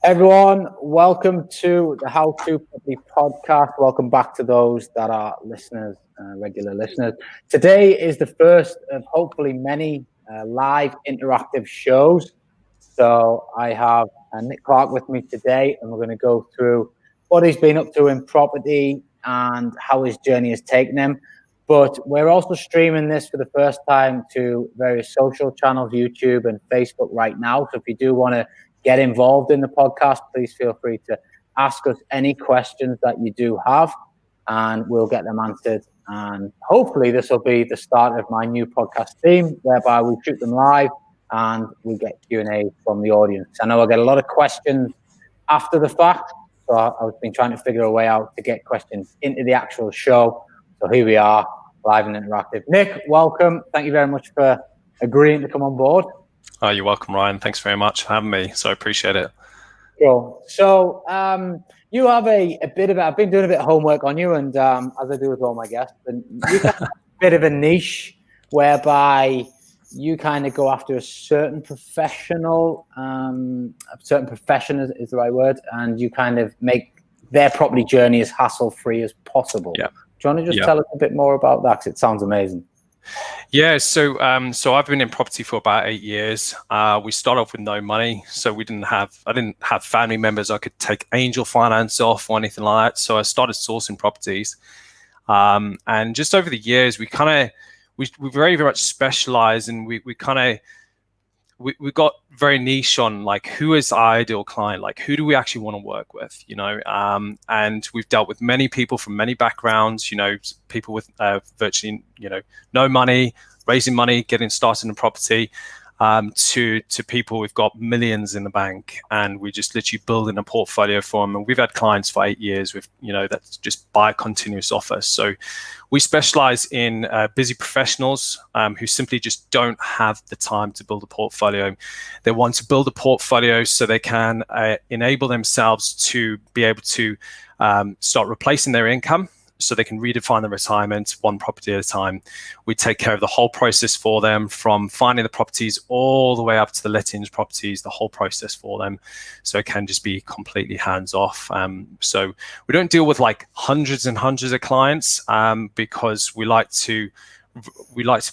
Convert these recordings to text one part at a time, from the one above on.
Everyone, welcome to the How to Property podcast. Welcome back to those that are listeners, regular listeners. Today is the first of hopefully many live interactive shows. So I have Nic Clark with me today, and we're going to go through what he's been up to in property and how his journey has taken him. But we're also streaming this for the first time to various social channels, YouTube and Facebook right now. So if you do want to get involved in the podcast, please feel free to ask us any questions that you do have, and we'll get them answered. And hopefully this will be the start of my new podcast theme, whereby we shoot them live and we get Q&A from the audience. I know I get a lot of questions after the fact, so I've been trying to figure a way out to get questions into the actual show. So here we are, live and interactive. Nic, welcome. Thank you very much for agreeing to come on board. Oh, you're welcome, Ryan. Thanks very much for having me. So I appreciate it. Cool. So you have a bit of, I've been doing a bit of homework on you, and as I do with all my guests, and you have a bit of a niche whereby you kind of go after a certain professional, a certain profession is the right word, and you kind of make their property journey as hassle-free as possible. Yeah. Do you want to just tell us a bit more about that? Because it sounds amazing. Yeah, so I've been in property for about 8 years. We started off with no money, so I didn't have family members I could take angel finance off or anything like that. So I started sourcing properties, and just over the years, we very, very much specialized, and we got very niche on like who is our ideal client, like who do we actually want to work with, and we've dealt with many people from many backgrounds, people with virtually no money, raising money, getting started in property, to people who've got millions in the bank, and we just literally building a portfolio for them. And we've had clients for 8 years with that's just buy continuous offers. So we specialize in busy professionals who simply just don't have the time to build a portfolio. They want to build a portfolio so they can enable themselves to be able to start replacing their income, so they can redefine their retirement one property at a time. We take care of the whole process for them, from finding the properties all the way up to the lettings properties, the whole process for them. So it can just be completely hands-off. So we don't deal with like hundreds and hundreds of clients because we like to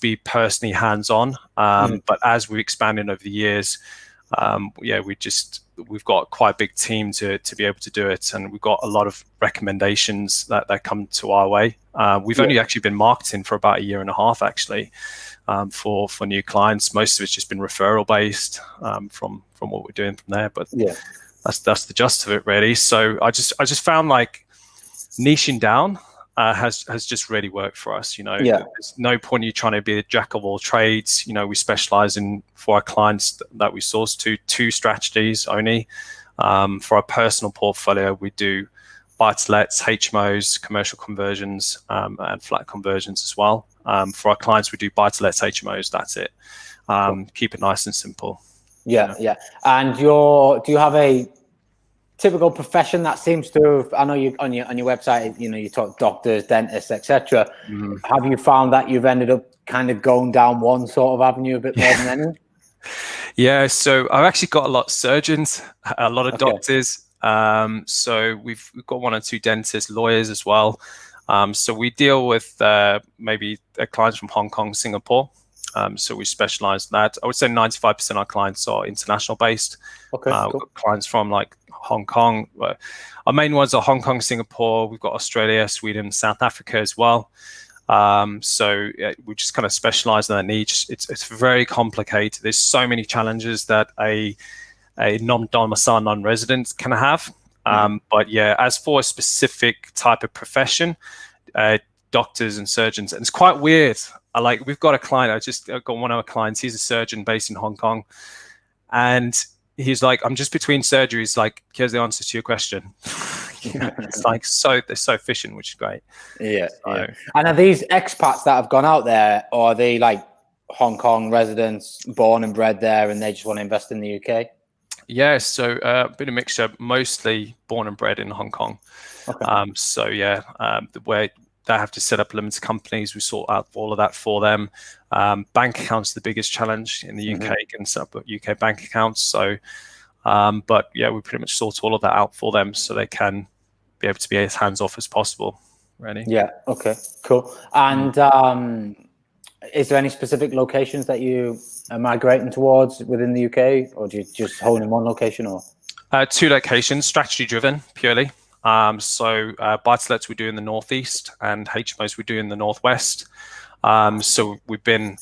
be personally hands-on. But as we've expanded over the years, we've got quite a big team to be able to do it, and we've got a lot of recommendations that come to our way. We've only actually been marketing for about 1.5 years actually, for new clients. Most of it's just been referral based from what we're doing from there. But that's the gist of it really. So I just found like niching down has just really worked for us. There's no point in you trying to be a jack of all trades. We specialize in, for our clients that we source two strategies only. For our personal portfolio, we do buy-to-lets, HMOs, commercial conversions, and flat conversions as well. For our clients, we do buy-to-lets, HMOs. That's it. Keep it nice and simple. Yeah. And do you have a typical profession that seems to, I know you on your website, you talk doctors, dentists, etc. Have you found that you've ended up kind of going down one sort of avenue a bit more than any? Yeah, so I've actually got a lot of surgeons, a lot of doctors. So we've got 1 or 2 dentists, lawyers as well. So we deal with maybe clients from Hong Kong, Singapore. So we specialize in that. I would say 95% of our clients are international based. We've got clients from like Hong Kong. Our main ones are Hong Kong, Singapore. We've got Australia, Sweden, South Africa as well. So we just kind of specialize in that niche. It's very complicated. There's so many challenges that a non-domicile, non-resident can have. But yeah, as for a specific type of profession, doctors and surgeons, and it's quite weird. We've got a client, I've got one of our clients, he's a surgeon based in Hong Kong, and he's like, I'm just between surgeries, like, here's the answer to your question. It's like, they're so efficient, which is great. Yeah. And are these expats that have gone out there, or are they like Hong Kong residents, born and bred there, and they just want to invest in the UK? Yeah, so a bit of mixture, mostly born and bred in Hong Kong. Where they have to set up limited companies, we sort out all of that for them. Bank accounts are the biggest challenge in the UK, getting set up UK bank accounts. So But yeah, we pretty much sort all of that out for them so they can be able to be as hands off as possible. Really. Yeah. Okay. Cool. And is there any specific locations that you are migrating towards within the UK, or do you just hold in one location, or? 2 locations, strategy driven purely. So buy-to-lets we do in the northeast, and HMOs we do in the northwest. So we've been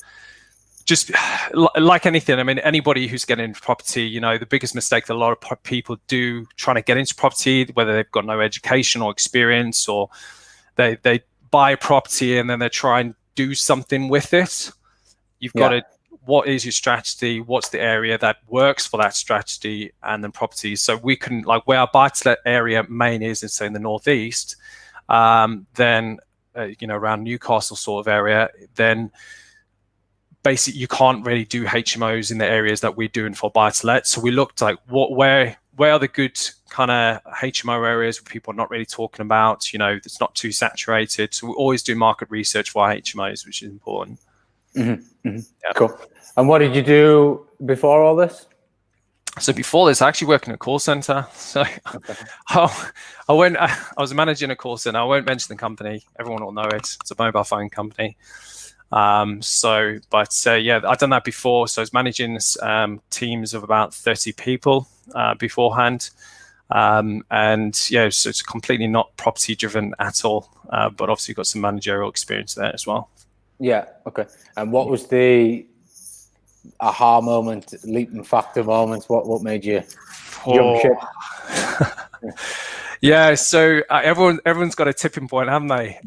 just like anything. I mean, anybody who's getting into property, you know, the biggest mistake that a lot of people do trying to get into property, whether they've got no education or experience, or they buy a property and then they try and do something with it. You've got to, what is your strategy? What's the area that works for that strategy? And then property. So we can, like, where our buy-to-let area main is, say in the northeast, then you know, around Newcastle sort of area, then basically you can't really do HMOs in the areas that we're doing for buy-to-let. So we looked like where are the good kind of HMO areas where people are not really talking about, you know, it's not too saturated. So we always do market research for HMOs, which is important. Mm-hmm. Mm-hmm. Yeah. Cool. And what did you do before all this? So before this, I actually worked in a call center. So okay. I was managing a call center. I won't mention the company. Everyone will know it. It's a mobile phone company. Yeah, I've done that before. So I was managing teams of about 30 people beforehand. And yeah, so it's completely not property driven at all. But obviously got some managerial experience there as well. Yeah. Okay. And what was the aha moment, leaping factor moment? What made you jump ship? Yeah. So everyone's got a tipping point, haven't they?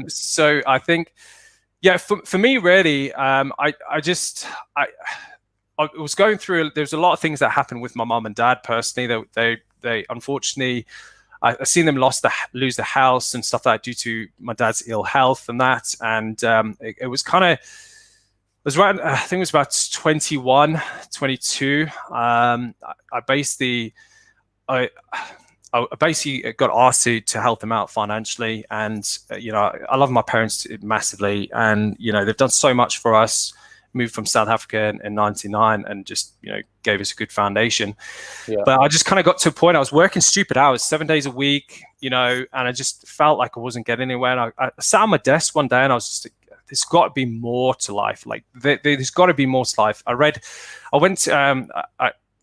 So I think, yeah, for me, really, I was going through. There's a lot of things that happened with my mum and dad personally. They unfortunately, I seen them lose the house and stuff like that due to my dad's ill health and that. And it was kind of, it was around, I think it was about 21, 22. I basically got asked to help them out financially. And, you know, I love my parents massively. And, you know, they've done so much for us. Moved from South Africa in 99 and just, you know, gave us a good foundation. Yeah. But I just kind of got to a point, I was working stupid hours, 7 days a week, you know, and I just felt like I wasn't getting anywhere. And I sat on my desk one day and I was just, there's got to be more to life. Like there's got to be more to life. I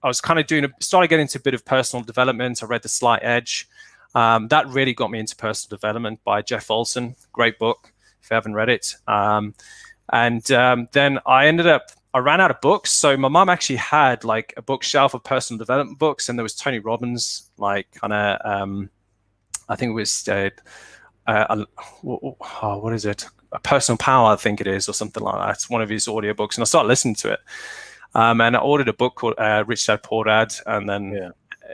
was kind of started getting into a bit of personal development. I read The Slight Edge. That really got me into personal development by Jeff Olson. Great book, if you haven't read it. And then I ran out of books. So my mom actually had like a bookshelf of personal development books, and there was Tony Robbins, like kind of, I think it was, what is it? Personal Power, I think it is, or something like that. It's one of his audiobooks. And I started listening to it. And I ordered a book called Rich Dad Poor Dad. And then,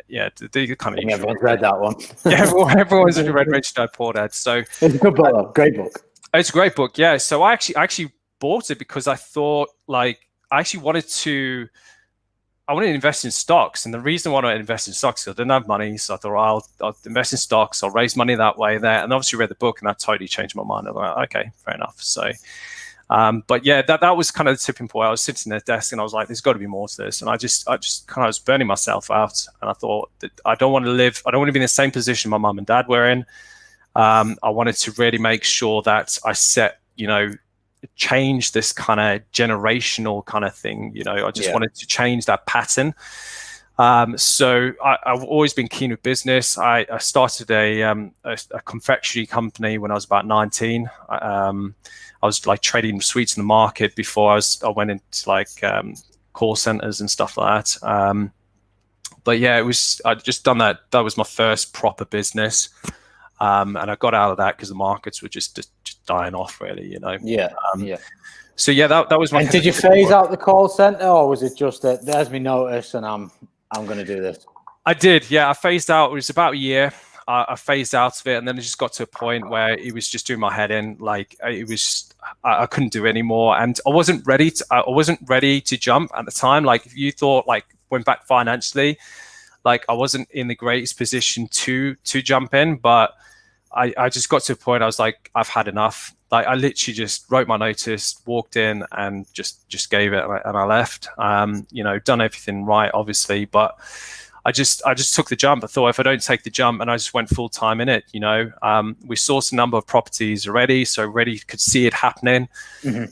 they kind of. Everyone's read that one. Yeah, everyone's read Rich Dad Poor Dad. So it's a good book, great book. It's a great book, yeah. So I actually bought it because I thought, like, I actually wanted to invest in stocks. And the reason why I invest in stocks is I didn't have money. So I thought, I'll invest in stocks. I'll raise money that way there. And obviously read the book and that totally changed my mind. I was like, okay, fair enough. So, but yeah, that was kind of the tipping point. I was sitting at the desk and I was like, there's got to be more to this. And I just kind of was burning myself out. And I thought that I don't want to be in the same position my mum and dad were in. I wanted to really make sure that I set, you know, change this kind of generational kind of thing. You know, I just wanted to change that pattern. So I've always been keen with business. I started a confectionery company when I was about 19. I was like trading sweets in the market before I went into like call centers and stuff like that. But yeah, I'd just done that. That was my first proper business. And I got out of that because the markets were just dying off, really, you know. So yeah, that was my. And did you phase out the call center, or was it just that there's me notice and I'm going to do this? I did, yeah. I phased out. It was about a year. I phased out of it, and then it just got to a point where it was just doing my head in. Like it was, I couldn't do it anymore, and I wasn't ready to jump at the time. Like if you thought, like went back financially, like I wasn't in the greatest position to jump in, but I just got to a point. I was like, I've had enough. Like I literally just wrote my notice, walked in, and just gave it, and I left. You know, done everything right, obviously, but I just took the jump. I thought if I don't take the jump, and I just went full time in it. We sourced a number of properties already, so already could see it happening. Mm-hmm.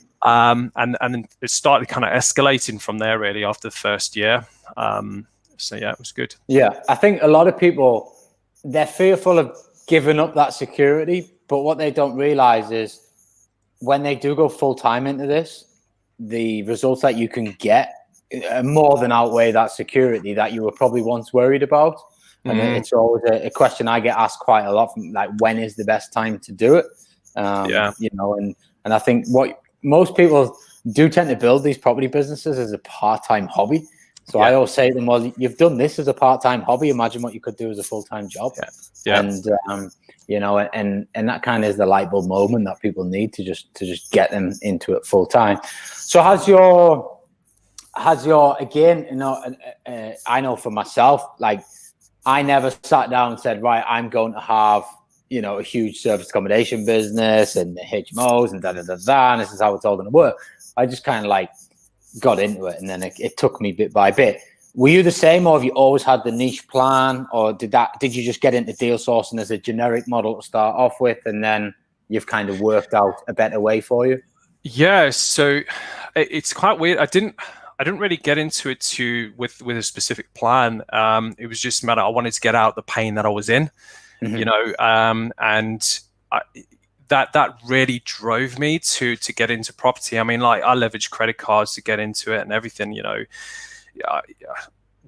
And then it started kind of escalating from there really after the first year. So yeah, it was good. Yeah, I think a lot of people, they're fearful of giving up that security, but what they don't realize is when they do go full time into this, the results that you can get more than outweigh that security that you were probably once worried about. And it's always a question I get asked quite a lot, from like, when is the best time to do it? And I think what most people do tend to build these property businesses as a part-time hobby. So I always say to them, well, you've done this as a part-time hobby. Imagine what you could do as a full-time job. And that kind of is the light bulb moment that people need to just get them into it full-time. So has your again, I know for myself, like, I never sat down and said, right, I'm going to have, a huge service accommodation business and the HMOs and and this is how it's all going to work. I just kind of like got into it, and then it took me bit by bit. Were you the same, or have you always had the niche plan, or did you just get into deal sourcing as a generic model to start off with, and then you've kind of worked out a better way for you? Yeah, so it's quite weird. I didn't really get into it with a specific plan. It was just a matter, I wanted to get out the pain that I was in, and that really drove me to get into property. I mean, like, I leveraged credit cards to get into it and everything.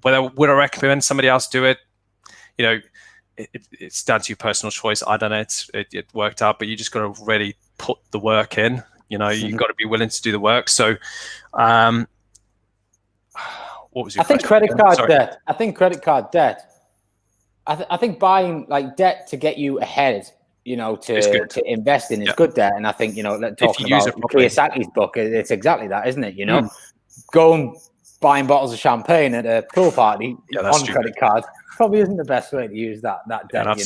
Whether would I recommend somebody else do it? It's down to your personal choice. I don't know. It worked out, but you just got to really put the work in. You've got to be willing to do the work. So, what was your question? Credit card debt. I think credit card debt. I think buying like debt to get you ahead, to invest in is good debt. And I think, talking about Kiyosaki's book, it's exactly that, isn't it? Going buying bottles of champagne at a pool party on credit card probably isn't the best way to use that debt,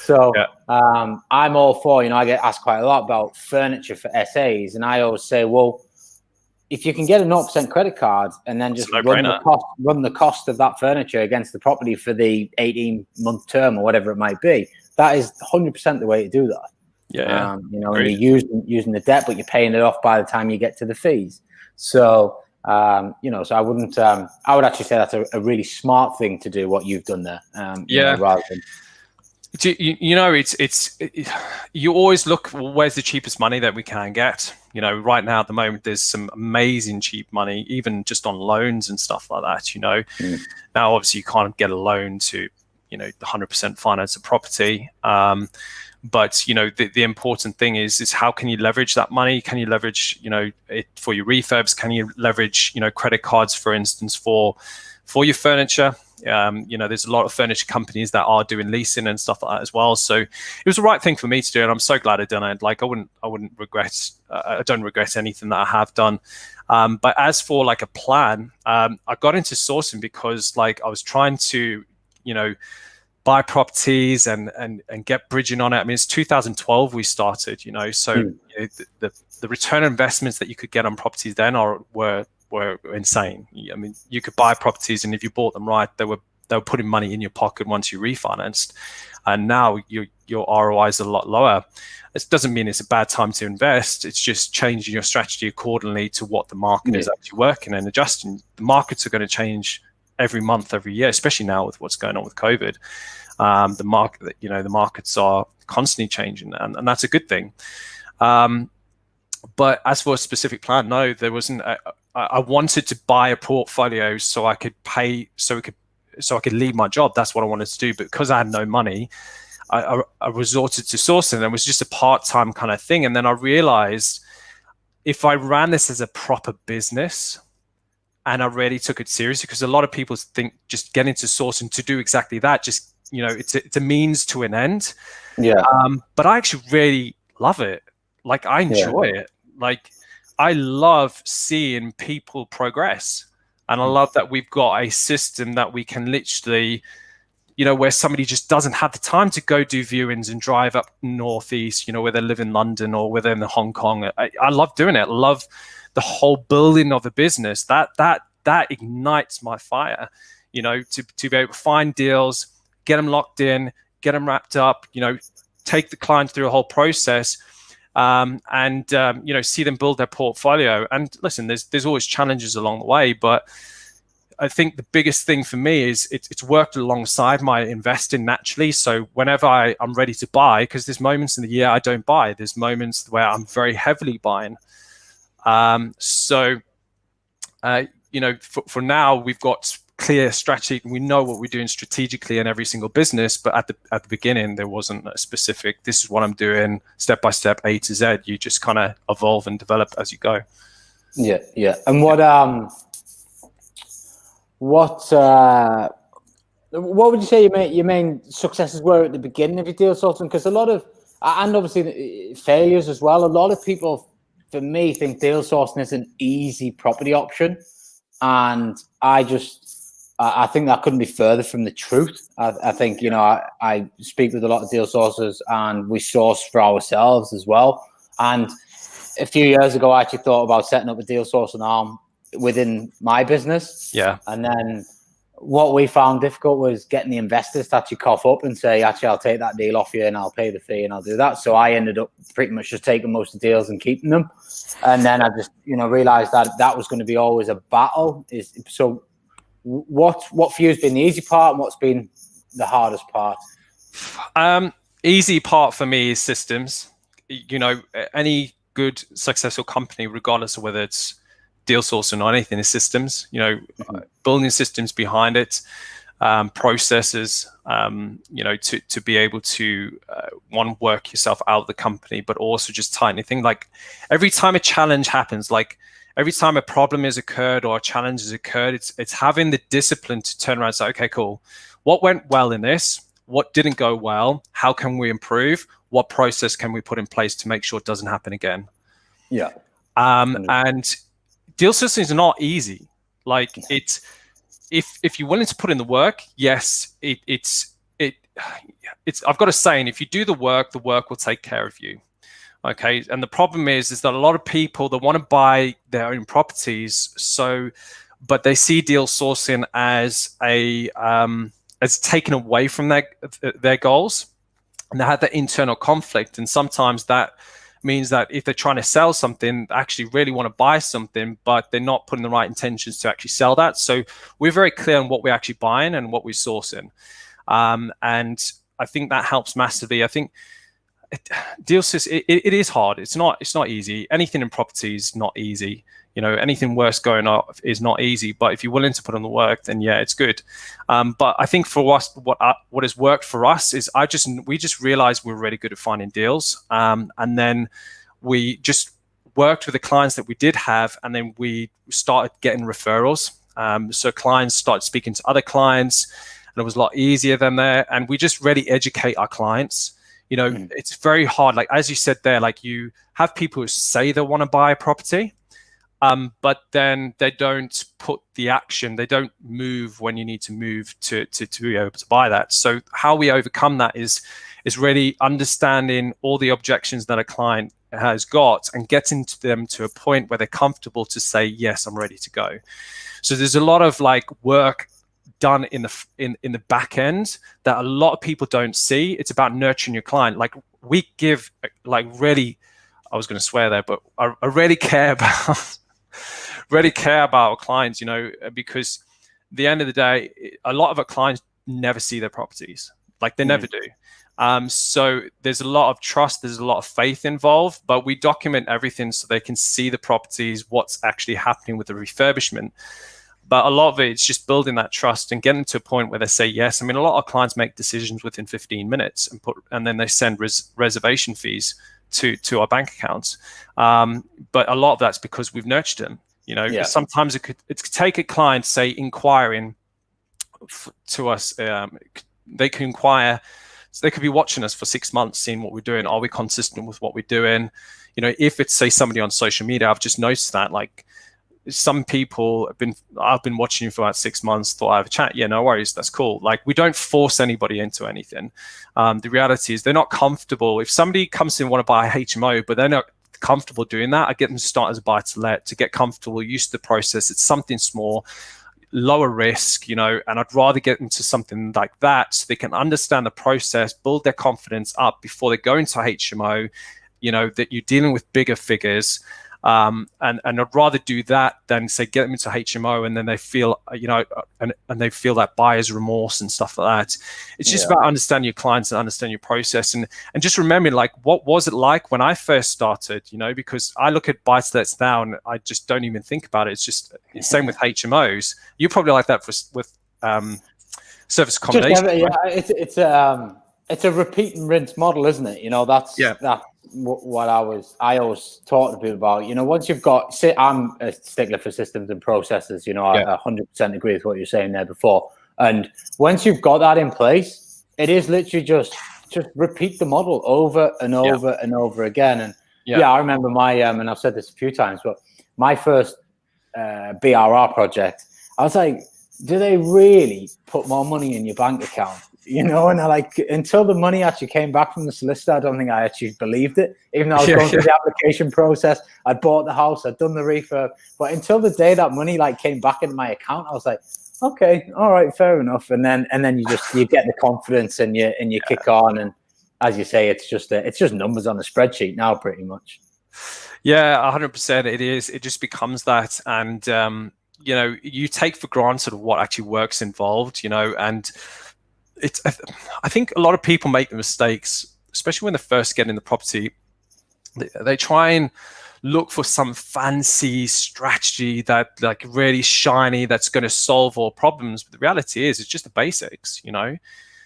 So I'm all for, I get asked quite a lot about furniture for SAs, and I always say, well, if you can get a 0% credit card and then just run the cost of that furniture against the property for the 18-month term or whatever it might be, that is 100% the way to do that. And you're using the debt, but you're paying it off by the time you get to the fees. So, so I wouldn't. I would actually say that's a really smart thing to do, what you've done there. Rather than. You always look, well, where's the cheapest money that we can get? Right now at the moment, there's some amazing cheap money, even just on loans and stuff like that. Now, obviously, you can't get a loan to, 100% finance a property. But the important thing is how can you leverage that money? Can you leverage it for your refurbs? Can you leverage credit cards, for instance, for your furniture? There's a lot of furniture companies that are doing leasing and stuff like that as well. So it was the right thing for me to do, and I'm so glad I've done it. Like, I wouldn't regret. I don't regret anything that I have done. But as for like a plan, I got into sourcing because like I was trying to buy properties and get bridging on it. I mean, it's 2012 we started, so the return on investments that you could get on properties then were insane. I mean, you could buy properties, and if you bought them right, they were putting money in your pocket once you refinanced. And now your ROI is a lot lower. It doesn't mean it's a bad time to invest. It's just changing your strategy accordingly to what the market is actually working and adjusting. The markets are going to change every month, every year, especially now with what's going on with COVID. The markets are constantly changing, and that's a good thing. But as for a specific plan, no, there wasn't. I wanted to buy a portfolio so I could pay, so I could leave my job. That's what I wanted to do. But because I had no money, I resorted to sourcing. And it was just a part-time kind of thing. And then I realized if I ran this as a proper business and I really took it seriously, because a lot of people think just get into sourcing to do exactly that. Just, it's a means to an end. Yeah. But I actually really love it. Like, I enjoy it. Like, I love seeing people progress. And I love that we've got a system that we can literally, where somebody just doesn't have the time to go do viewings and drive up northeast, where they live in London or where they're in Hong Kong. I love doing it. I love the whole building of a business. That ignites my fire. to be able to find deals, get them locked in, get them wrapped up, take the client through a whole process, and see them build their portfolio. And listen, there's always challenges along the way, but I think the biggest thing for me is it's worked alongside my investing naturally. So whenever I'm ready to buy, because there's moments in the year I don't buy, there's moments where I'm very heavily buying. For now, we've got clear strategy. We know what we're doing strategically in every single business, but at the beginning, there wasn't a specific, this is what I'm doing, step by step, A to Z. You just kind of evolve and develop as you go. Yeah. And what would you say your main successes were at the beginning of your deal sourcing? Because a lot of, and obviously failures as well, a lot of people, for me, think deal sourcing is an easy property option. And I think that couldn't be further from the truth. I think, I speak with a lot of deal sourcers, and we source for ourselves as well. And a few years ago, I actually thought about setting up a deal sourcing arm within my business. Yeah. And then what we found difficult was getting the investors to actually cough up and say, actually, I'll take that deal off you and I'll pay the fee and I'll do that. So I ended up pretty much just taking most of the deals and keeping them. And then I just, realized that was going to be always a battle. So what for you has been the easy part, and what's been the hardest part? Easy part for me is systems. Any good, successful company, regardless of whether it's deal sourcing or anything, is systems. Building systems behind it, processes. To be able to work yourself out of the company, but also just tightening things. Like every time a challenge happens, like every time a problem has occurred or a challenge has occurred, it's having the discipline to turn around and say, okay, cool. What went well in this? What didn't go well? How can we improve? What process can we put in place to make sure it doesn't happen again? Yeah. And deal sourcing is not easy. Like it's, if you're willing to put in the work, yes, it's I've got a saying, if you do the work will take care of you. Okay. And the problem is that a lot of people, they want to buy their own properties. But they see deal sourcing as as taken away from their goals, and they have that internal conflict. And sometimes that means that if they're trying to sell something, they actually really want to buy something, but they're not putting the right intentions to actually sell that. So we're very clear on what we're actually buying and what we're sourcing. And I think that helps massively. I think deal sourcing, it is hard. It's not easy. Anything in property is not easy. Anything worse going on is not easy. But if you're willing to put in the work, then yeah, it's good. But I think for us, what has worked for us is we just realized we're really good at finding deals, and then we just worked with the clients that we did have, and then we started getting referrals. So clients started speaking to other clients, and it was a lot easier than there. And we just really educate our clients. It's very hard. Like as you said there, like you have people who say they want to buy a property. But then they don't put the action, they don't move when you need to move to be able to buy that. So how we overcome that is really understanding all the objections that a client has got and getting them to a point where they're comfortable to say, yes, I'm ready to go. So there's a lot of like work done in the back end that a lot of people don't see. It's about nurturing your client. Like we give like really, I was going to swear there, but I really care about our clients, because at the end of the day, a lot of our clients never see their properties. Like they never do. So there's a lot of trust, there's a lot of faith involved, but we document everything so they can see the properties, what's actually happening with the refurbishment. But a lot of it's just building that trust and getting to a point where they say yes. I mean, a lot of clients make decisions within 15 minutes and then they send reservation fees to our bank accounts. But a lot of that's because we've nurtured them. Sometimes it could take a client, say, inquiring to us. They can inquire. So they could be watching us for 6 months, seeing what we're doing. Are we consistent with what we're doing? If it's, say, somebody on social media, I've just noticed that, like, some people I've been watching you for about 6 months, thought I have a chat. Yeah, no worries. That's cool. Like, we don't force anybody into anything. The reality is they're not comfortable. If somebody comes in and want to buy a HMO, but they're not comfortable doing that, I get them to start as a buy to let, to get comfortable, used to the process. It's something small. lower risk, and I'd rather get into something like that so they can understand the process, build their confidence up before they go into HMO, that you're dealing with bigger figures. And I'd rather do that than say get them into HMO and then they feel, and they feel that buyer's remorse and stuff like that. It's just about understanding your clients and understanding your process, and just remembering, like, what was it like when I first started? Because I look at buy-to-lets now and I just don't even think about it. It's just same with HMOs. You probably like that with service accommodation. It's a repeat and rinse model, isn't it? That's what I always talk to people about. Once you've got, I'm a stickler for systems and processes. I 100% agree with what you're saying there before. And once you've got that in place, it is literally just repeat the model over and over and over again. And I remember my and I've said this a few times, but my first BRR project, I was like, do they really put more money in your bank account? And I until the money actually came back from the solicitor, I don't think I actually believed it. Even though I was going through the application process, I bought the house, I'd done the refurb, but until the day that money came back into my account, I was like, okay, all right, fair enough. And then you get the confidence and you kick on, and as you say, it's just numbers on a spreadsheet now, pretty much. Yeah, 100%. It is. It just becomes that, and you take for granted what actually works involved, and I think a lot of people make the mistakes, especially when they first get in the property. They try and look for some fancy strategy that really shiny that's going to solve all problems. But the reality is, it's just the basics. If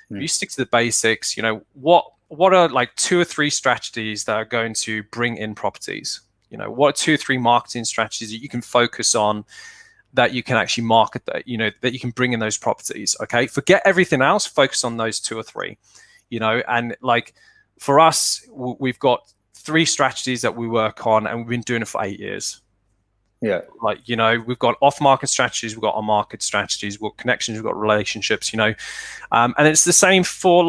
you stick to the basics, what are 2 or 3 strategies that are going to bring in properties? What are 2 or 3 marketing strategies that you can focus on, that you can actually market, that that you can bring in those properties? Okay, forget everything else, focus on those 2 or 3. And for us, we've got 3 strategies that we work on, and we've been doing it for 8 years. We've got off-market strategies, we've got on-market strategies, we've got connections, we've got relationships. And it's the same for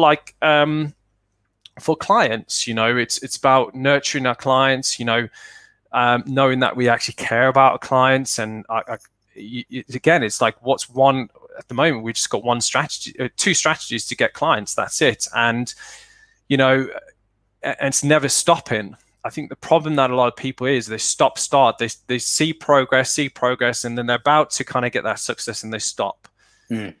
clients. It's about nurturing our clients. Knowing that we actually care about our clients, and again, it's what's one at the moment. We just got 1 strategy, 2 strategies to get clients. That's it, and and it's never stopping. I think the problem that a lot of people is they start. They see progress, and then they're about to kind of get that success, and they stop. They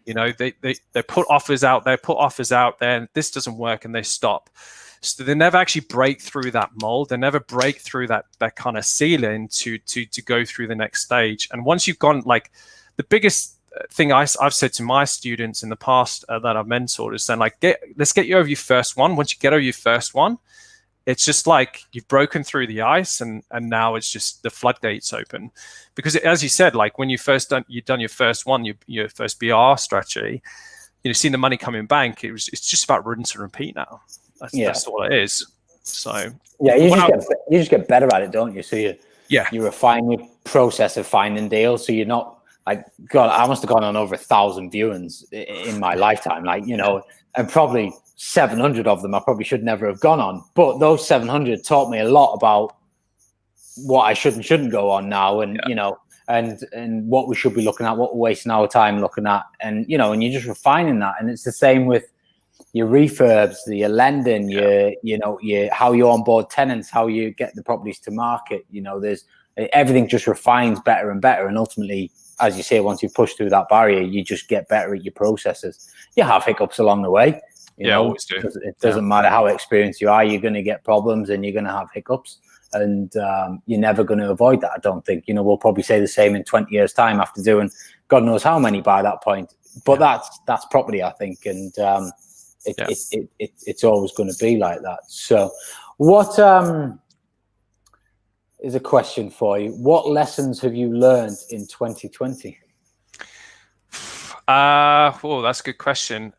put offers out there, and this doesn't work, and they stop. So they never actually break through that mold. They never break through that kind of ceiling to go through the next stage. And once you've gone, the biggest thing I've said to my students in the past that I've mentored is then let's get you over your first one. Once you get over your first one, it's just you've broken through the ice, and now it's just the floodgates open. Because as you said, when you you've done your first one, your first BR strategy, seeing the money come in bank, it's just about rinse and repeat now. That's all it is. So you just get better at it, don't you? So you refine your process of finding deals. So you're not God, I must have gone on over 1,000 viewings in my lifetime, and probably 700 of them I probably should never have gone on. But those 700 taught me a lot about what I should and shouldn't go on now, and and what we should be looking at, what we're wasting our time looking at, and and you're just refining that. And it's the same with your refurbs, your lending, your how you onboard tenants, how you get the properties to market. There's everything just refines better and better, and ultimately, as you say, once you push through that barrier, you just get better at your processes. You have hiccups along the way. Always do. It doesn't matter how experienced you are, you're going to get problems and you're going to have hiccups, and you're never going to avoid that. I don't think. We'll probably say the same in 20 years' time after doing God knows how many by that point. But that's property, I think, and it's always going to be like that. So, what is a question for you? What lessons have you learned in 2020? That's a good question.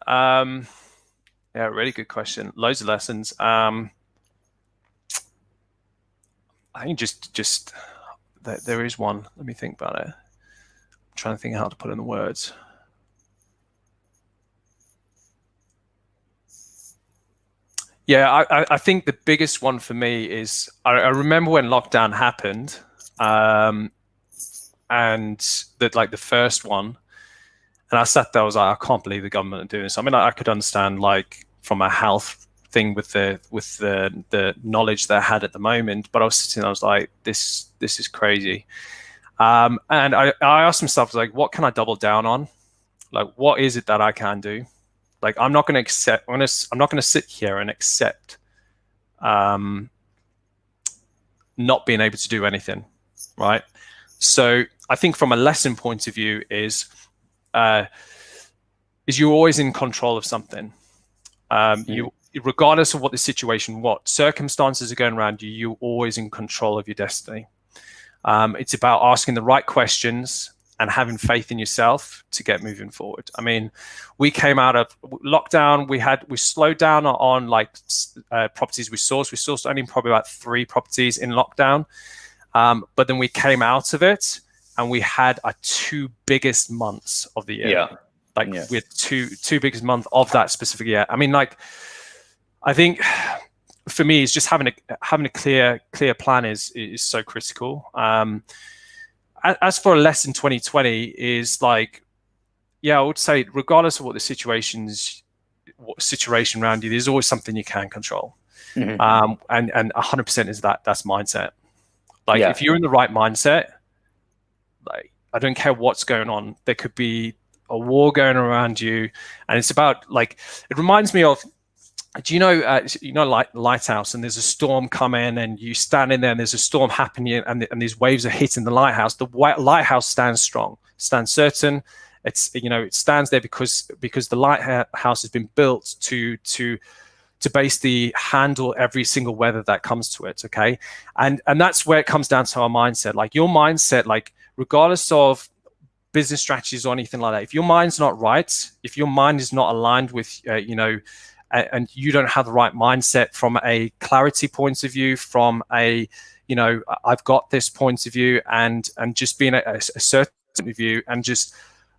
Really good question. Loads of lessons. I think just there is one. Let me think about it. I'm trying to think how to put it in the words. Yeah, I think the biggest one for me is I remember when lockdown happened, and that the first one, And I sat there, I was like, I can't believe the government are doing this. I mean, I could understand like from a health thing with the knowledge that I had at the moment, but I was sitting there, I was like, this is crazy. And I asked myself, like, what can I double down on? Like, what is it that I can do? Like, I'm not going to sit here and accept not being able to do anything, right? So I think from a lesson point of view is you're always in control of something. You, regardless of what the situation, what circumstances are going around you, you're always in control of your destiny. It's about asking the right questions and having faith in yourself to get moving forward. I mean, we came out of lockdown. We slowed down on like properties we sourced. We sourced only probably about 3 properties in lockdown, but then we came out of it and we had our 2 biggest months of the year. Yeah. We had two biggest months of that specific year. I mean, like, I think for me, it's just having a clear plan is so critical. As for a lesson 2020 is like, yeah, I would say regardless of what the situation around you, there's always something you can control. And 100% is that's mindset. Like, if you're in the right mindset, like, I don't care what's going on. There could be a war going around you, and it's about, like, it reminds me of, do you know like lighthouse, and there's a storm coming and you stand in there and there's a storm happening and these waves are hitting the lighthouse. The lighthouse stands strong, stands certain. It's, it stands there because the lighthouse has been built to basically handle every single weather that comes to it. Okay. And that's where it comes down to our mindset. Like, your mindset, like, regardless of business strategies or anything like that, if your mind's not right, if your mind is not aligned with, and you don't have the right mindset from a clarity point of view, from a, I've got this point of view, and just being a certain point of view, and just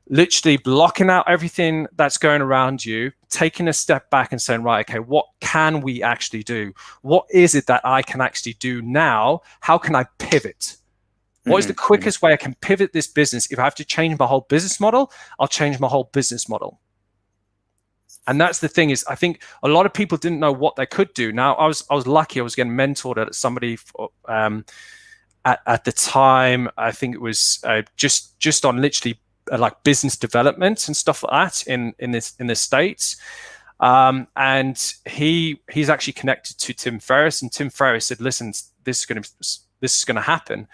literally blocking out everything that's going around you, taking a step back and saying, right, okay, what can we actually do? What is it that I can actually do now? How can I pivot? What is the quickest way I can pivot this business? If I have to change my whole business model, I'll change my whole business model. And that's the thing, is I think a lot of people didn't know what they could do. Now, I was lucky. I was getting mentored at somebody at the time. I think it was just on literally like business development and stuff like that in the States. And he's actually connected to Tim Ferriss, and Tim Ferriss said, listen, this is going to happen.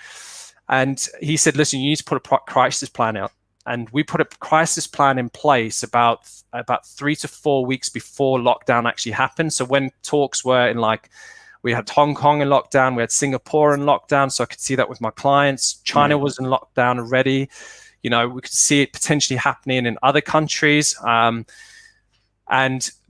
And he said, listen, you need to put a crisis plan out. And we put a crisis plan in place about 3 to 4 weeks before lockdown actually happened. So when talks were in, like, we had Hong Kong in lockdown, we had Singapore in lockdown, so I could see that with my clients. China was in lockdown already. We could see it potentially happening in other countries. And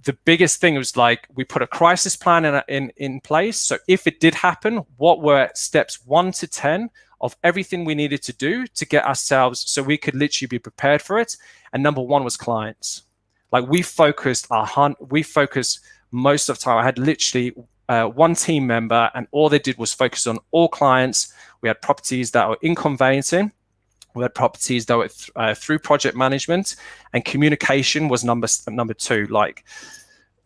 the biggest thing was, like, we put a crisis plan in place. So if it did happen, what were steps 1 to 10 of everything we needed to do to get ourselves so we could literally be prepared for it. And number 1 was clients. Like, we focused most of the time. I had literally 1 team member, and all they did was focus on all clients. We had properties that were in conveyancing. We had properties that were through project management, and communication was number 2. Like,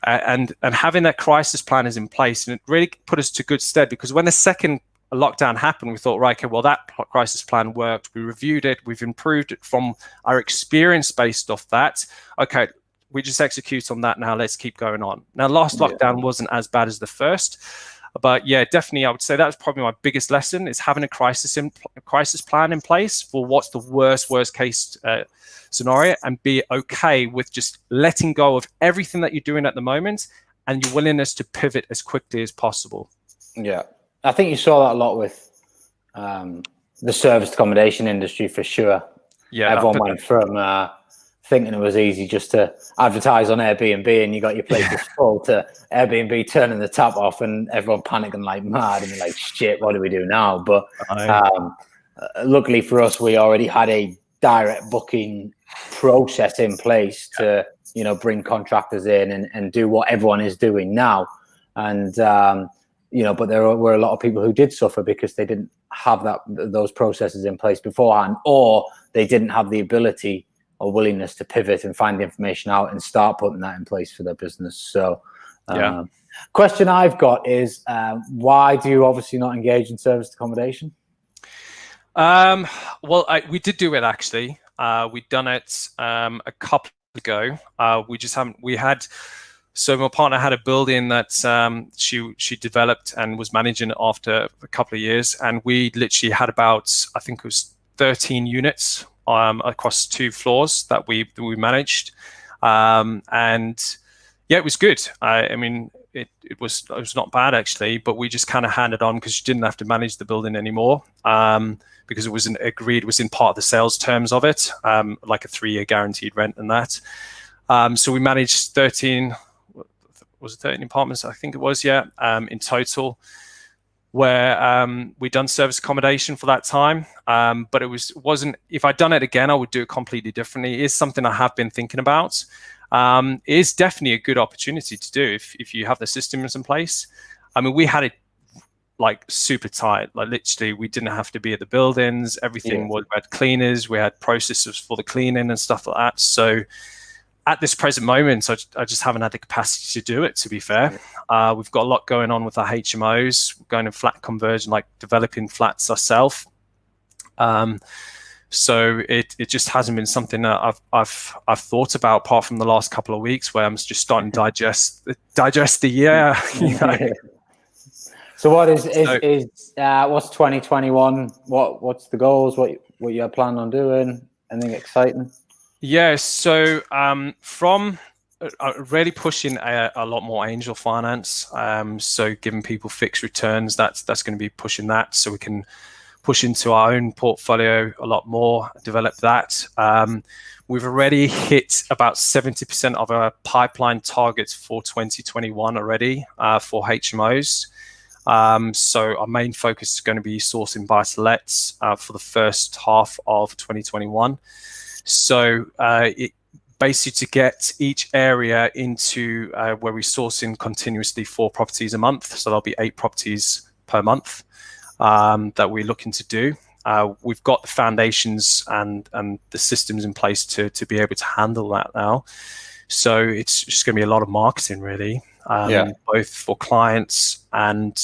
and having that crisis plan is in place, and it really put us to good stead, because when the second lockdown happened, we thought, right, okay, well, that crisis plan worked. We reviewed it. We've improved it from our experience based off that. Okay, we just execute on that now. Let's keep going on. Now, last lockdown wasn't as bad as the first, but yeah, definitely, I would say that's probably my biggest lesson, is having a crisis plan in place for what's the worst case scenario, and be okay with just letting go of everything that you're doing at the moment, and your willingness to pivot as quickly as possible. Yeah. I think you saw that a lot with the serviced accommodation industry, for sure. Yeah, everyone went from thinking it was easy just to advertise on Airbnb and you got your places full, to Airbnb turning the tap off and everyone panicking like mad and like, shit, what do we do now? But luckily for us, we already had a direct booking process in place to bring contractors in and do what everyone is doing now. And but there were a lot of people who did suffer because they didn't have those processes in place beforehand, or they didn't have the ability or willingness to pivot and find the information out and start putting that in place for their business. So, question I've got is, why do you obviously not engage in serviced accommodation? Well, we did do it actually. We'd done it a couple ago. We just haven't. We had. So my partner had a building that she developed and was managing after a couple of years, and we literally had about, I think it was 13 units across 2 floors that we managed, and yeah, it was good. I mean, it was not bad actually, but we just kind of handed on because she didn't have to manage the building anymore, because it was agreed, it was in part of the sales terms of it, like a 3-year guaranteed rent and that. So we managed 13. Was it 13 apartments? I think it was, yeah, in total, where we'd done service accommodation for that time. But it wasn't, if I'd done it again, I would do it completely differently. It is something I have been thinking about. It is definitely a good opportunity to do if you have the systems in place. I mean, we had it like super tight, like literally we didn't have to be at the buildings. Everything was, we had cleaners, we had processes for the cleaning and stuff like that. So at this present moment, I just haven't had the capacity to do it, to be fair. We've got a lot going on with our HMOs, going in flat conversion, like developing flats ourselves. So it just hasn't been something that I've thought about, apart from the last couple of weeks where I'm just starting to digest the year. You know? So what is what's 2021? What's the goals? What you're planning on doing? Anything exciting? Yeah, so from really pushing a lot more angel finance, so giving people fixed returns, that's going to be pushing that, so we can push into our own portfolio a lot more, develop that. We've already hit about 70% of our pipeline targets for 2021 already for HMOs. So our main focus is going to be sourcing buy-to-lets for the first half of 2021. So basically to get each area into where we're sourcing continuously 4 properties a month. So there'll be 8 properties per month that we're looking to do. We've got the foundations and the systems in place to be able to handle that now. So it's just going to be a lot of marketing really, both for clients and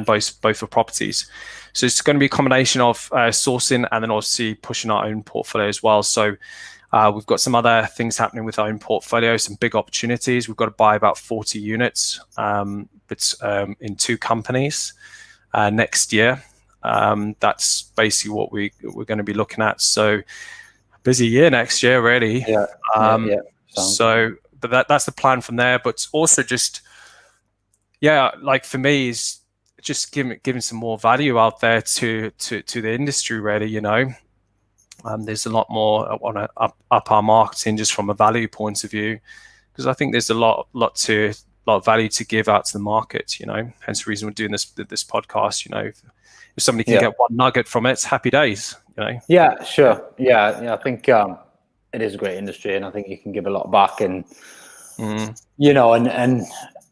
both for properties. So it's going to be a combination of sourcing and then obviously pushing our own portfolio as well. So we've got some other things happening with our own portfolio, some big opportunities. We've got to buy about 40 units in 2 companies next year. That's basically what we're going to be looking at. So busy year next year, really. So, but that's the plan from there. But also just, like for me is just giving some more value out there to the industry, really, you know. There's a lot more I want to up our marketing just from a value point of view, because I think there's a lot of value to give out to the market, you know. Hence the reason we're doing this podcast, you know. If somebody can get one nugget from it, it's happy days, you know. Yeah, sure. Yeah, I think it is a great industry, and I think you can give a lot back, and you know, and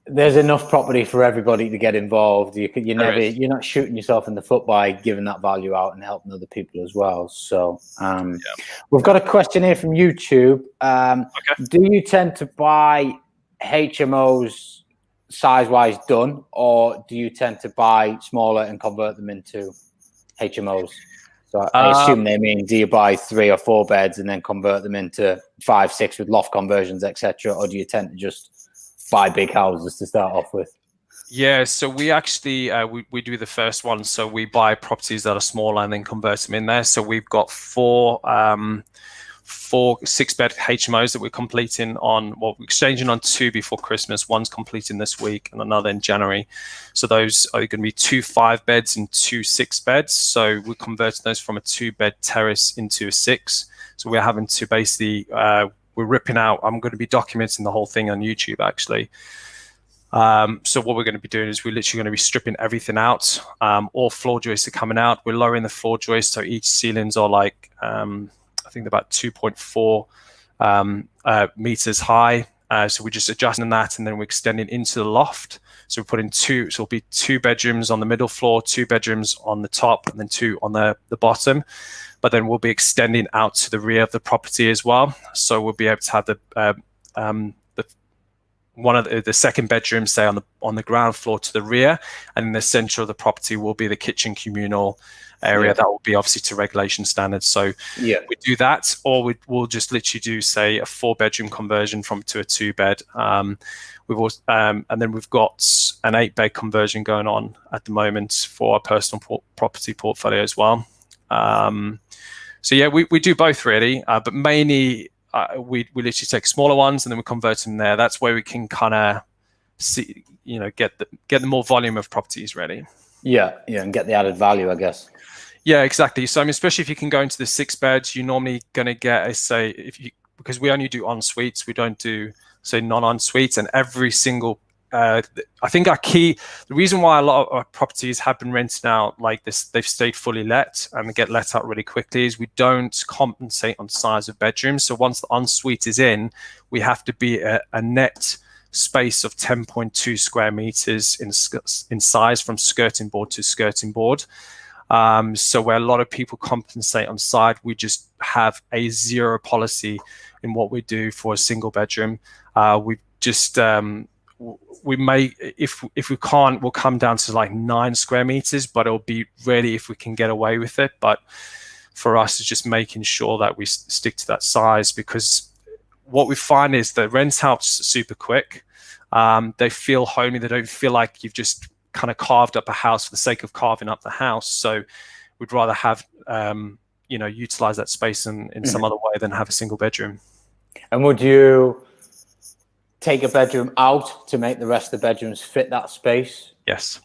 there's enough property for everybody to get involved. You're not shooting yourself in the foot by giving that value out and helping other people as well. So we've got a question here from YouTube. Do you tend to buy HMOs size-wise done, or do you tend to buy smaller and convert them into HMOs? So I assume they mean, do you buy 3 or 4 beds and then convert them into 5, 6 with loft conversions, etc., or do you tend to just buy big houses to start off with? Yeah, so we actually we do the first one. So we buy properties that are smaller and then convert them in there. So we've got 4 6-bed HMOs that we're completing on. Well, we're exchanging on 2 before Christmas. One's completing this week and another in January. So those are going to be 2 5-beds and 2 6-beds. So we're converting those from a 2-bed terrace into a 6. So we're having to basically we're ripping out. I'm going to be documenting the whole thing on YouTube, actually. So what we're going to be doing is we're literally going to be stripping everything out. All floor joists are coming out. We're lowering the floor joists, so each ceilings are like I think about 2.4 meters high, So we're just adjusting that, and then we're extending into the loft. So we're putting two, so it'll be 2 bedrooms on the middle floor, 2 bedrooms on the top, and then 2 on the bottom. But then we'll be extending out to the rear of the property as well. So we'll be able to have the second bedroom, say on the ground floor to the rear, and in the center of the property will be the kitchen communal area. That will be obviously to regulation standards. So we do that, or we'll just literally do, say, a 4-bedroom conversion to a 2-bed. We've also, and then we've got an 8-bed conversion going on at the moment for our personal property portfolio as well. So yeah, we do both really, but mainly we literally take smaller ones and then we convert them there. That's where we can kind of see, get the more volume of properties ready. Yeah, and get the added value, I guess. Yeah, exactly. So I mean, especially if you can go into the 6 beds, you're normally going to get, because we only do en suites, we don't do, say, non-en suites, and every single I think the reason why a lot of our properties have been rented out like this, they've stayed fully let and they get let out really quickly, is we don't compensate on size of bedrooms. So once the ensuite is in, we have to be a net space of 10.2 square meters in size from skirting board to skirting board. So where a lot of people compensate on side, we just have a zero policy in what we do for a single bedroom. We just we may, if we can't, we'll come down to like 9 square meters, but it'll be really if we can get away with it. But for us, it's just making sure that we stick to that size, because what we find is that rent out's super quick. They feel homey. They don't feel like you've just kind of carved up a house for the sake of carving up the house. So we'd rather have, utilize that space in some other way than have a single bedroom. And would you take a bedroom out to make the rest of the bedrooms fit that space? Yes.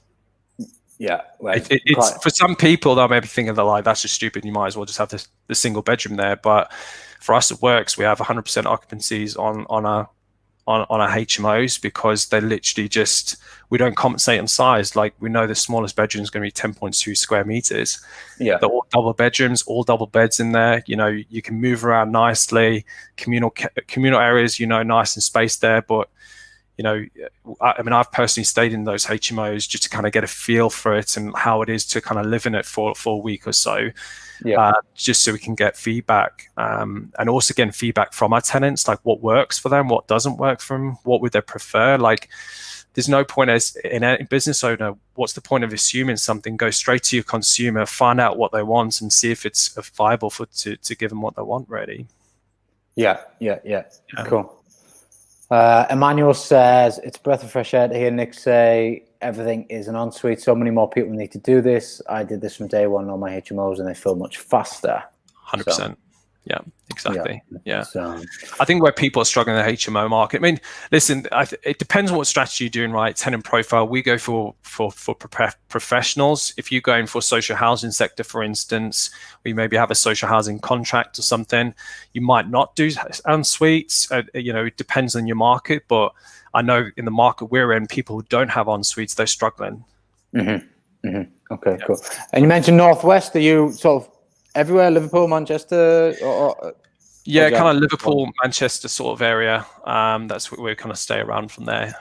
Yeah. Well, it's for some people, they'll maybe thinking they're like, that's just stupid. You might as well just have the single bedroom there. But for us, it works. We have 100% occupancies on our HMOs, because they literally we don't compensate on size. Like, we know the smallest bedroom is going to be 10.2 square meters. Yeah. They're all double bedrooms, all double beds in there. You can move around nicely, communal areas, nice and spaced there. But, I mean, I've personally stayed in those HMOs just to kind of get a feel for it and how it is to kind of live in it for a week or so. Yeah. Just so we can get feedback, and also getting feedback from our tenants, like what works for them, what doesn't work for them, what would they prefer. Like, there's no point as in any business owner, what's the point of assuming something? Go straight to your consumer, find out what they want, and see if it's viable to give them what they want, really. Yeah. Cool. Emmanuel says, it's a breath of fresh air to hear Nick say everything is an ensuite. So many more people need to do this. I did this from day one on my HMOs and they feel much faster. 100%. So, yeah, exactly. Yeah. So, I think where people are struggling in the HMO market, I mean, listen, it depends on what strategy you're doing, right? Tenant profile, we go for professionals. If you're going for social housing sector, for instance, we maybe have a social housing contract or something. You might not do en suites. It depends on your market, but I know in the market we're in, people who don't have en suites, they're struggling. Mm-hmm. Mm-hmm. Okay, yeah. Cool. And you mentioned Northwest. Are you sort of everywhere, Liverpool, Manchester? Yeah, kind of Liverpool, Manchester sort of area. That's where we kind of stay around from there.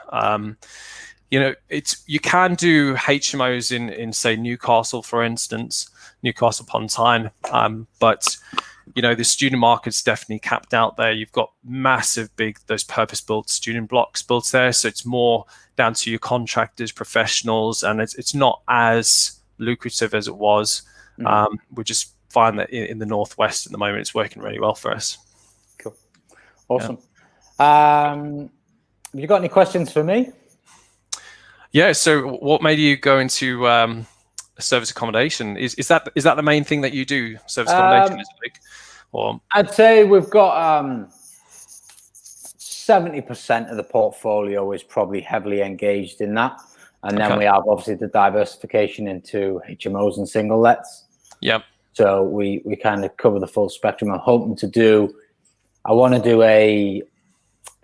You can do HMOs in say Newcastle, for instance, Newcastle upon Tyne, but the student market's definitely capped out there. You've got massive, big, those purpose-built student blocks built there. So it's more down to your contractors, professionals, and it's not as lucrative as it was. Mm-hmm. We just find that in the Northwest at the moment, it's working really well for us. Cool. Awesome. Yeah. Have you got any questions for me? Yeah. So what made you go into service accommodation? Is that the main thing that you do? Service accommodation is big, or I'd say we've got 70% of the portfolio is probably heavily engaged in that, and then we have obviously the diversification into HMOs and single lets. Yep. So we kind of cover the full spectrum. I'm hoping I want to do a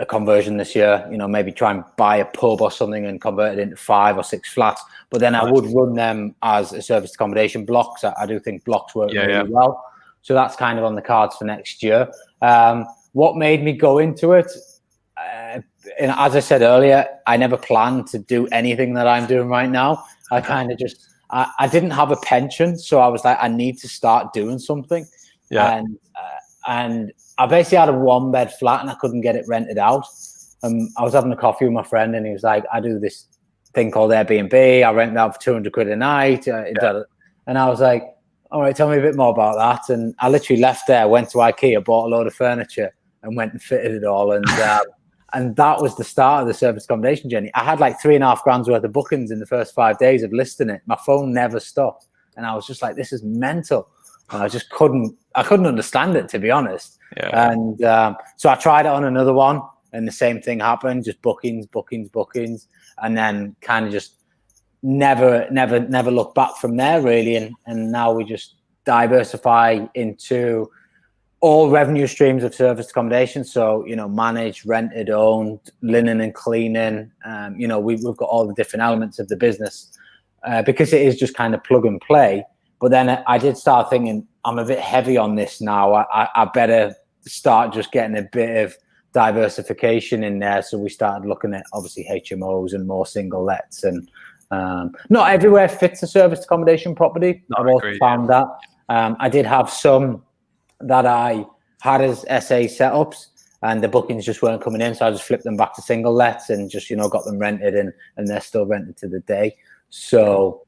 conversion this year, maybe try and buy a pub or something and convert it into 5 or 6 flats. But then I would run them as a service accommodation blocks. I do think blocks work really well. So that's kind of on the cards for next year. What made me go into it? and as I said earlier, I never planned to do anything that I'm doing right now. I kind of just, I didn't have a pension, so I was like, I need to start doing something. Yeah. And I basically had a 1-bed flat and I couldn't get it rented out. I was having a coffee with my friend and he was like, I do this thing called Airbnb. I rent it out for 200 quid a night. And I was like, all right, tell me a bit more about that. And I literally left there, went to IKEA, bought a load of furniture and went and fitted it all. And that was the start of the service accommodation journey. I had like 3.5 grand's worth of bookings in the first 5 days of listing it. My phone never stopped. And I was just like, this is mental. And I just couldn't understand it, to be honest. Yeah. And so I tried it on another one and the same thing happened, just bookings. And then kind of just never look back from there, really. And now we just diversify into all revenue streams of service accommodation. So, managed, rented, owned, linen and cleaning. We've got all the different elements of the business because it is just kind of plug and play. But then I did start thinking, I'm a bit heavy on this now. I better start just getting a bit of diversification in there. So we started looking at obviously HMOs and more single lets. And not everywhere fits a service accommodation property. I've also found that. I did have some that I had as SA setups and the bookings just weren't coming in. So I just flipped them back to single lets and just, got them rented and they're still rented to the day. So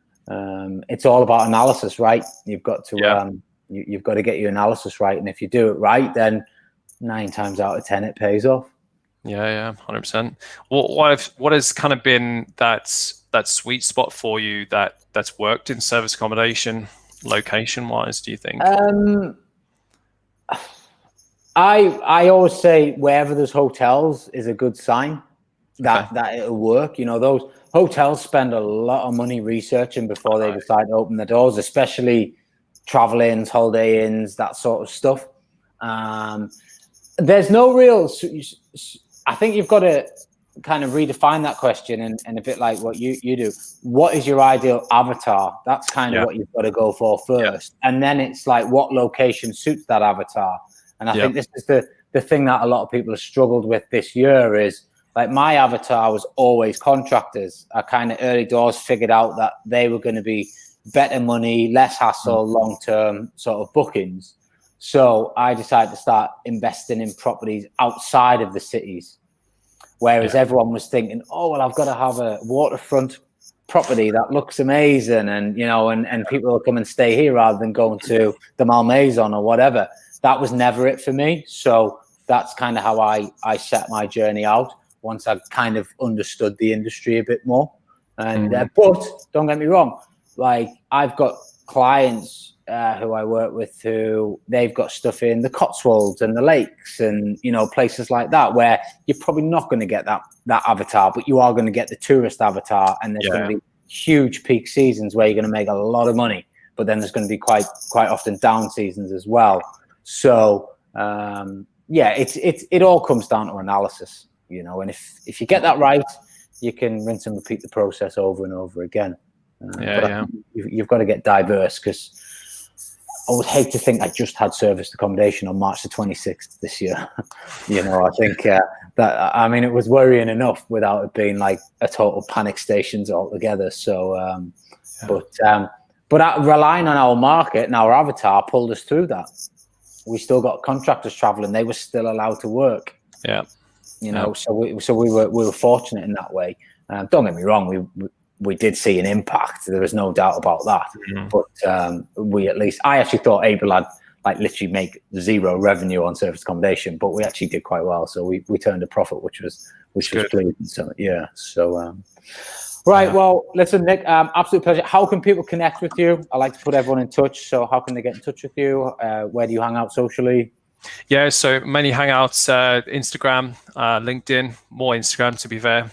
it's all about analysis, right? You've got to you've got to get your analysis right, and if you do it right, then 9 times out of 10 it pays off. Yeah, 100%. What has kind of been that sweet spot for you that's worked in service accommodation, location wise? Do you think? I always say wherever there's hotels is a good sign that it'll work. Those hotels spend a lot of money researching before they decide to open the doors, especially travel inns, holiday inns, that sort of stuff. There's no real, I think you've got to kind of redefine that question and a bit like what you do. What is your ideal avatar? That's kind of what you've got to go for first. And then it's like, what location suits that avatar? And I think this is the thing that a lot of people have struggled with this year is, like, my avatar was always contractors. I kind of early doors figured out that they were going to be better money, less hassle, long-term sort of bookings. So I decided to start investing in properties outside of the cities. Whereas everyone was thinking, oh, well, I've got to have a waterfront property that looks amazing. And, and people will come and stay here rather than going to the Malmaison or whatever. That was never it for me. So that's kind of how I set my journey out once I kind of understood the industry a bit more. And but don't get me wrong, like I've got clients who I work with who they've got stuff in the Cotswolds and the lakes and places like that where you're probably not going to get that avatar, but you are going to get the tourist avatar, and there's going to be huge peak seasons where you're going to make a lot of money, but then there's going to be quite often down seasons as well. So it all comes down to analysis. And if you get that right, you can rinse and repeat the process over and over again. You've got to get diverse, because I would hate to think I just had serviced accommodation on March the 26th this year. I think it was worrying enough without it being like a total panic stations altogether. So, but relying on our market and our avatar pulled us through that. We still got contractors traveling; they were still allowed to work. Yeah. So we were fortunate in that way. Don't get me wrong, we did see an impact. There was no doubt about that. But I actually thought Able had literally make zero revenue on service accommodation, but we actually did quite well. So we turned a profit, which was pleasing. So right. Well, listen, Nic, absolute pleasure. How can people connect with you? I like to put everyone in touch. So how can they get in touch with you? Where do you hang out socially? Yeah, so many hangouts, Instagram, LinkedIn, more Instagram to be fair.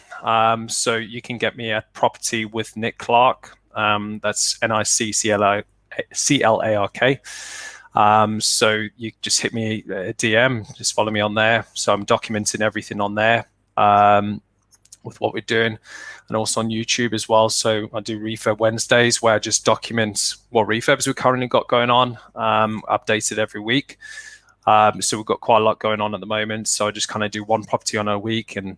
So you can get me at Property with Nic Clark. That's NICCLARK. So you just hit me a DM, just follow me on there. So I'm documenting everything on there with what we're doing, and also on YouTube as well. So I do Refurb Wednesdays, where I just document what refurbs we've currently got going on, updated every week. So we've got quite a lot going on at the moment. So I just kind of do one property on a week and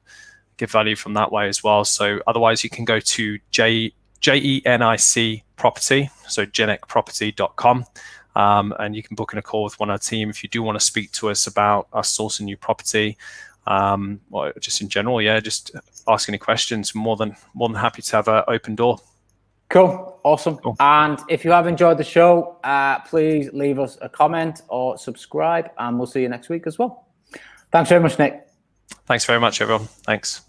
give value from that way as well. So otherwise, you can go to JENIC property, so genicproperty.com. And you can book in a call with one of our team if you do want to speak to us about us sourcing new property, or just in general. Yeah, just ask any questions. More than happy to have an open door. Cool, awesome. Cool. And if you have enjoyed the show, please leave us a comment or subscribe, and we'll see you next week as well. Thanks very much, Nic. Thanks very much, everyone. Thanks.